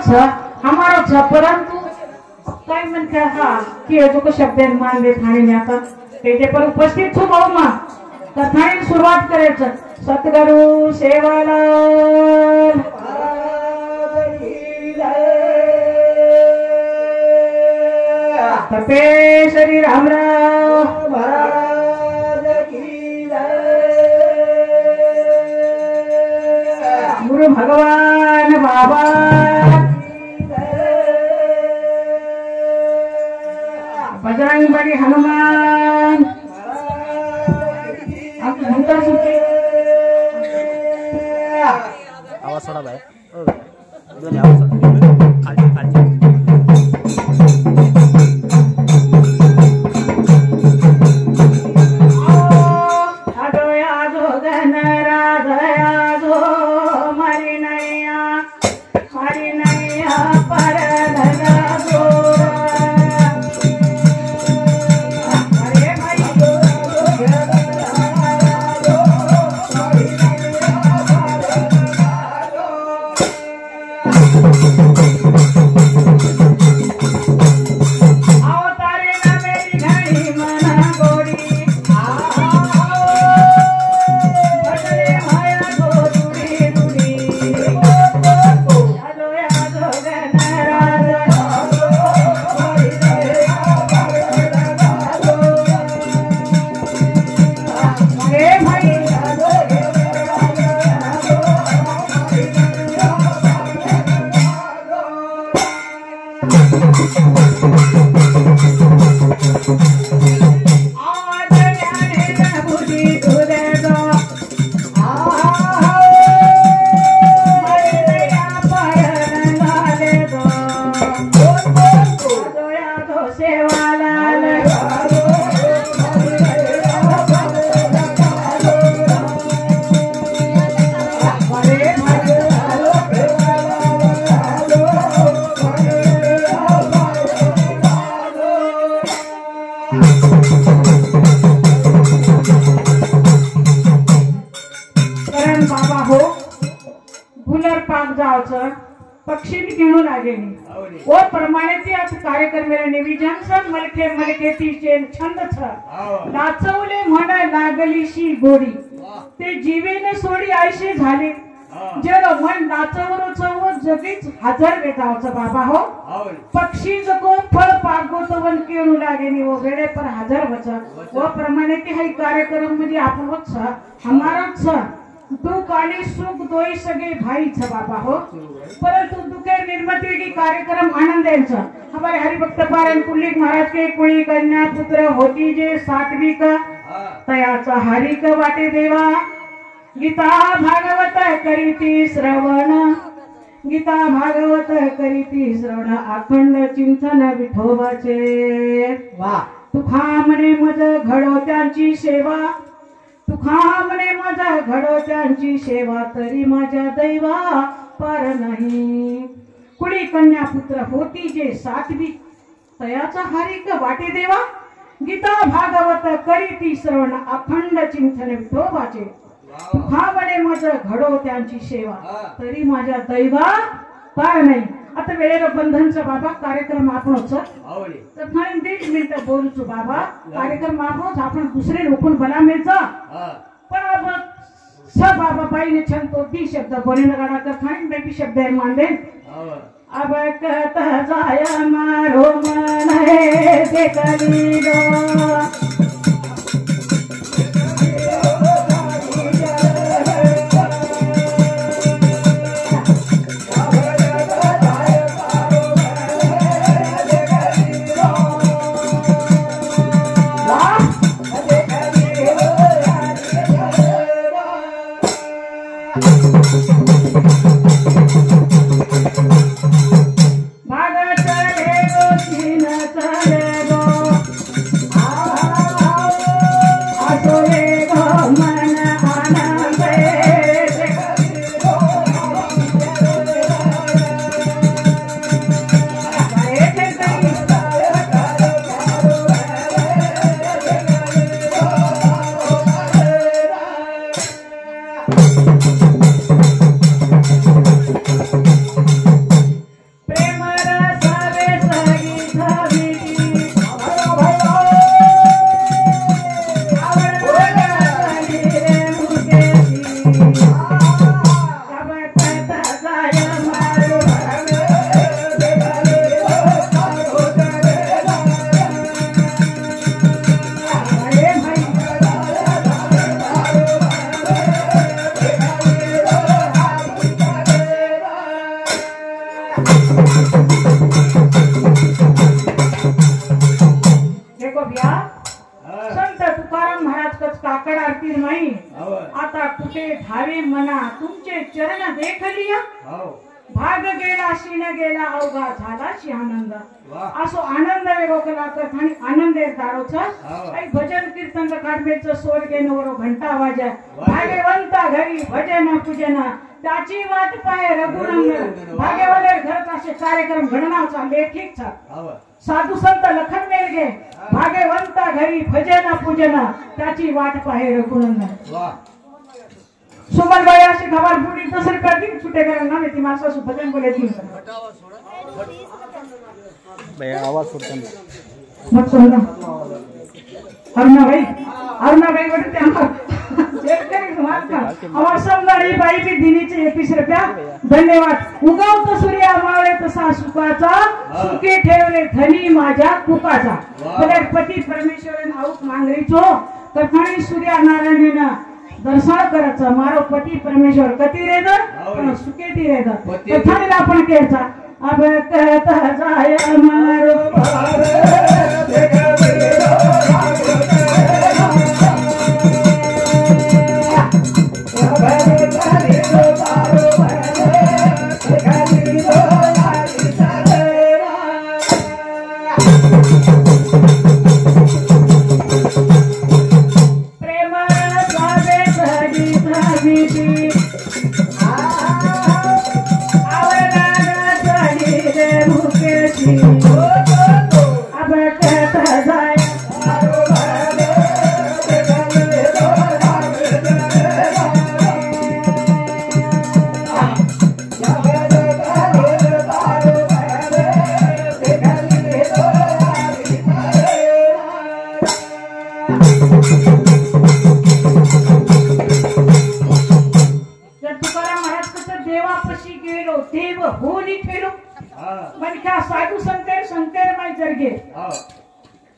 छ हमारो छ परंतु काय मन का हा कि जो को शब्द मान दे थाने ने आता पेटे पर उपस्थित छु भाऊ मा कथानी सुरुवात करे छ सतगुरु सेवालाल तपेश्वरी रामराव महाराज की जय गुरु भगवान बाबा बजरंग बली हनुमान आवाज थोड़ा भाई दोन्ही आवाज खालची खालची पक्षी भी गिणू लागेली ओ प्रमाणे ती आज कार्यक्रम मेरा निविजन सन मलके मलके तीचे छंद छ नाचवले म्हणा लागलीशी गोडी ते जीवेने सोडी आयशी झाले जर मन नाचवर चव जगीच हजार वेतावच बाबा हो पक्षी जको फळ पागो तो वन केळू लागेनी ओ वेळे पर हजार वच ओ प्रमाणे ती हाई कार्यक्रम मध्ये आपण वच हमारा छ दुख आणि सुख दोई सगळे भाई छ बाबा हो परंतु दुखे निर्मति की कार्यक्रम आनंदेंचा हमारे हरिभक्त पारायण कुल्लिक महाराज के कुळी कन्या पुत्र होती जे सात्विक तयाचा हरिक वाटे देवा गीता भागवत करीती श्रवण गीता भागवत करीती श्रवण अखंड चिंतन विठोबाचे वा तुखा म्हणे मज घडो त्यांची सेवा तुखा म्हणे माझा घडो त्यांची सेवा तरी माझ्या दैवा पार नाही कुळी कन्या पुत्र होती जे सात्विक तयाचा हरिक वाटे देवा गीता भागवत करीती श्रवण अखंड चिंतन विठोबाचे तुखा म्हणे माझा घडो त्यांची सेवा तरी माझ्या दैवा पार नाही आता वेळेला बंधनचा बाबा कार्यक्रम आपणच तर नाही 20 मिनिटं बोलूचो बाबा कार्यक्रम आपणच आपण दुसरे लोकून बना मिळचा पण आपण सब बाबा बाईने छन तो 20 शब्द बोलने लगा कर फाइन मैं भी शब्द मान दे अब कहता जाय मारो मन है देखली दो भाग चले गो सीन चले गो देखो भैया संत तुकाराम महाराज कच काकड आरती नाही आता कुठे धावे मना तुमचे चरण देख लिया भाग गेला शीन गेला अवघा झालाशी आनंद असो आनंद वेगो केला तर आणि आनंद दारोचा काही भजन कीर्तन काढमेचं स्वर घेणवरो घंटा वाजा भाग्यवंता घरी भजन पूजन त्याची वाट पाय रघुनंदन भाग्यवाले घरात असे कार्यक्रम घडण्याचा लेखिक साधू संत लखन मेलगे भाग्यवंता घरी भजन पूजन त्याची वाट पाय रघुनंदन सुमन बाई अशी खबर पुरी दुसरी प्रति छुटे करना मी ती मासा सु भजन बोले दी भैया आवाज सुनता मत सुनना अरुणा भाई बोलते आवाज समजारी बाई बी दिनीचे 21 रुपया धन्यवाद उगवतो सूर्य मावळे तसा सुखाचा सुखे ठेवले धनी माझ्या कुकाचा तर पती परमेश्वरन आऊत मांगरीचो तर खाणी सूर्य नारायणना दर्शन करायचं मारो पती परमेश्वर कती रे पण सुखे ती रे कथाने आपण केचा अब कहता जाय मारो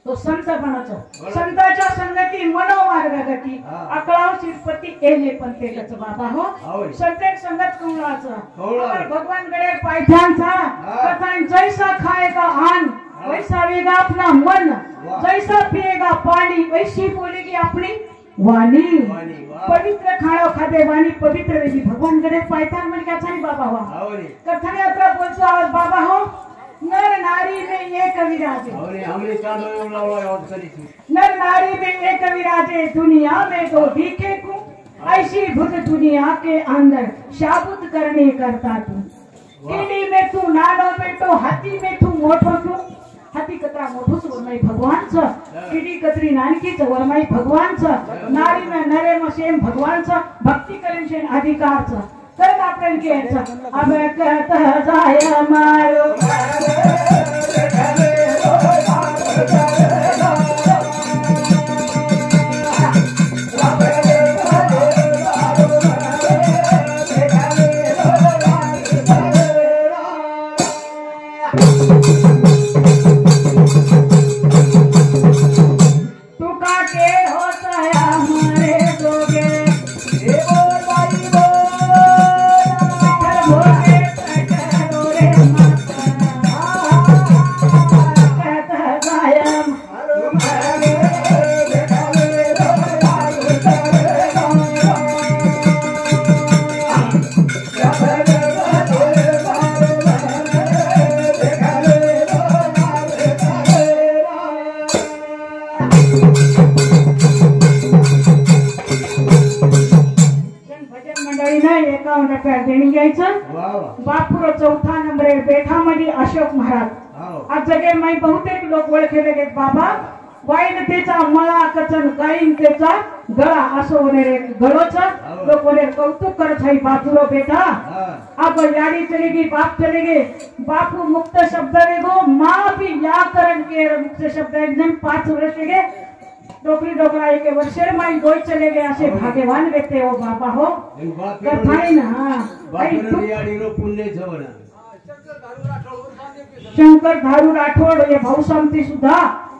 तो संत बनाचो संताच्या संगती मनोमार्गगती अकळाव शिरपती एले पंतेकच बाबा हो संतेक संगत कुंगळाचं भगवान गडे पायथ्यांचा कथान जैसा खाएगा आन वैसा वेगा अपना मन जैसा पिएगा पानी वैसी बोलेगी अपनी वाणी पवित्र खाणो खादे वाणी पवित्र वेगी भगवान गडे पायथ्यान म्हणजे काय छानी बाबा हो कथाने अत्र बोलतो आवाज बाबा हो नर नारी में एक विराजे नर नारी में एक विराजे दुनिया में दो दिखे को ऐसी भूत दुनिया के अंदर शाबुत करने करता तू कीड़ी में तू नानो बेटो हाथी में तू मोठो तू हाथी कतरा मोठोच वरमाई भगवान छ कीड़ी कतरी नानकीच वरमाई भगवान छ नारी में नरे में सेम भगवान छ भक्ति करेन छे अधिकार छ तर आपण घ्यायचं अब कहता जाय मारो तू का के होता है हमारे दोगे बापूर चौथा नंबर बेठामध्ये अशोक महाराज आज जगे माई बहुतेक लोक ओळखेले गेत बाबा वाईनतेचा मळा कचन गाईनतेचा गळा असो वनेरे गळोचा लोक वनेर कौतुक करत है बापूरो बेटा अब याडी चली गई बाप चले गए बापू मुक्त शब्द वेगो माँ भी व्याकरण के मुक्त शब्द एक जन 5 वर्ष गए डोकरी डोकरा एक वर्षे माई गोई चले गए असे भाग्यवान व्यक्ती हो बाबा हो कथाई ना पुण्य जवळ शंकर धारू राठोड हे भाऊसामती सुद्धा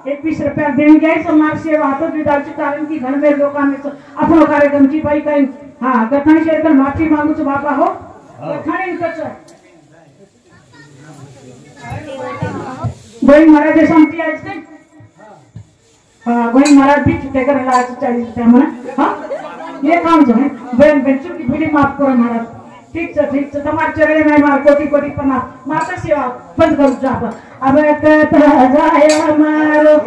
21 रुपया देण घ्यायचं मार्क्स वाहतूक विधाची कारण की घनमेर लोकांनी आपण कार्यक्रमची बाई काही हा कथाणी शेअर माफी मागूच बाबा हो कथाणी कच गोई महाराज सांगते आज नाही हाँ गोई महाराज भी छुट्टे कर लाज चाहिए था मना हाँ ये काम जो है बहन बच्चों की भूली माफ करो महाराज ठीक से तुम्हारे चरण में मार कोटि कोटि पना माता सेवा बंद करो जाप अब कहता जाए हमारो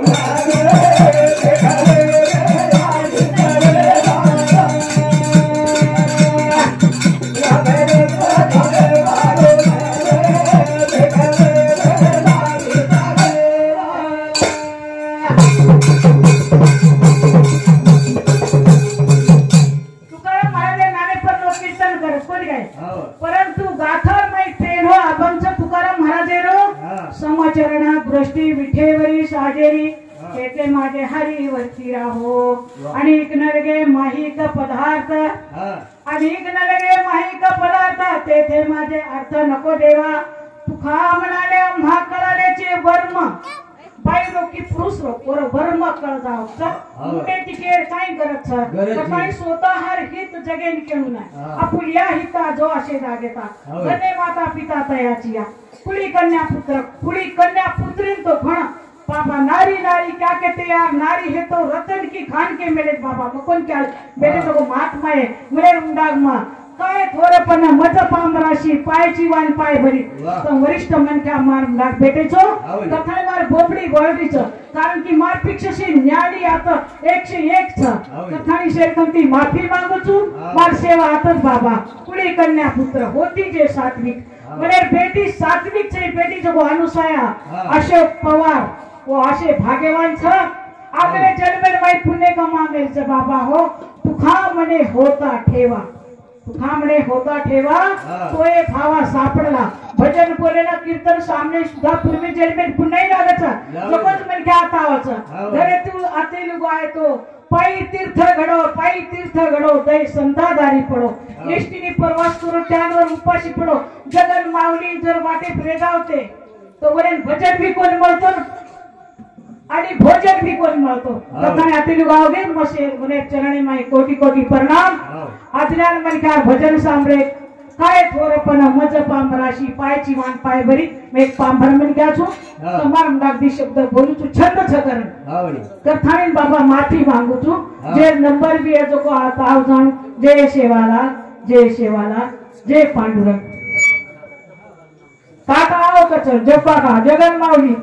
परंतु गाथर मै ट्रेन हो अभंग तुकाराम महाराजेरो समचरणा दृष्टी विठेवरी साजेरी तेथे माझे हरी वरती राहो अनेक नलगे माहिक पदार्थ अनेक नलगे माहिक पदार्थ तेथे माझे अर्थ नको देवा तुका म्हणाले आम्हा कळाल्याचे वर्म बाई की पुरुष रो वर्म कळ जावचा मुटे तिके काय करत छ काही स्वतः हर हित जगेन केणू नाही आपुल्या हिता जो असे जागेता गणे माता पिता तयाची या कुळी कन्या पुत्रीन तो भण बाबा नारी नारी क्या कहते यार नारी है तो रतन की खान के मेरे बाबा कोण क्या मेरे तो महात्मा है मेरे उंडाग मा काय थोरपण मज पामराशी पायची वाण पाय भरी तो वरिष्ठ मन क्या मार लाग बेटेचो कथाय मार बोबडी गोळडीच कारण की मार पिक्षशी न्याडी आता 101 छ कथानी शेरकंती माफी मागू छु मार सेवा आतच बाबा कुळी कन्या पुत्र होती जे सात्विक मेरे बेटी सात्विक छे बेटी जो अनुसाया अशोक पवार वो आशे भाग्यवान छ आगले जन्मे माई पुण्य कमावेल छ बाबा हो तुखा मने होता ठेवा तुखामणे होता ठेवा तोय भावा सापडला भजन बोलेला कीर्तन सामने सुद्धा पूर्वी जन्मे पुन्हा लागायचा लोकच मन क्या आतावाचा घरे तू आते लोग आहे तो पायी तीर्थ घडो दै संतादारी पडो निष्ठीने प्रवास करून त्यावर उपाशी पडो जगन माऊली जर वाटे प्रेगावते तो वरेन भजन भी कोण म्हणतो आणि भोजन भी कोण म्हणतो कथाने आते लोग आवगे मसे मने चरणी माई कोटी कोटी प्रणाम आदल्यान मन क्या भजन सांभळे काय थोरपण मज पामराशी पायची वाण पाय भरी मैं एक पांभर मन क्या छु તમાર નાગદી શબ્દ બોલું છું છંદ છકરણ આવડી કથાની બાબા માફી માંગુ છું જે નંબર બી જો કો આવ જાણ જય સેવાલા જય પાંડુરંગ કાકા આવો કચર જપ્પા કા જગન માઉલી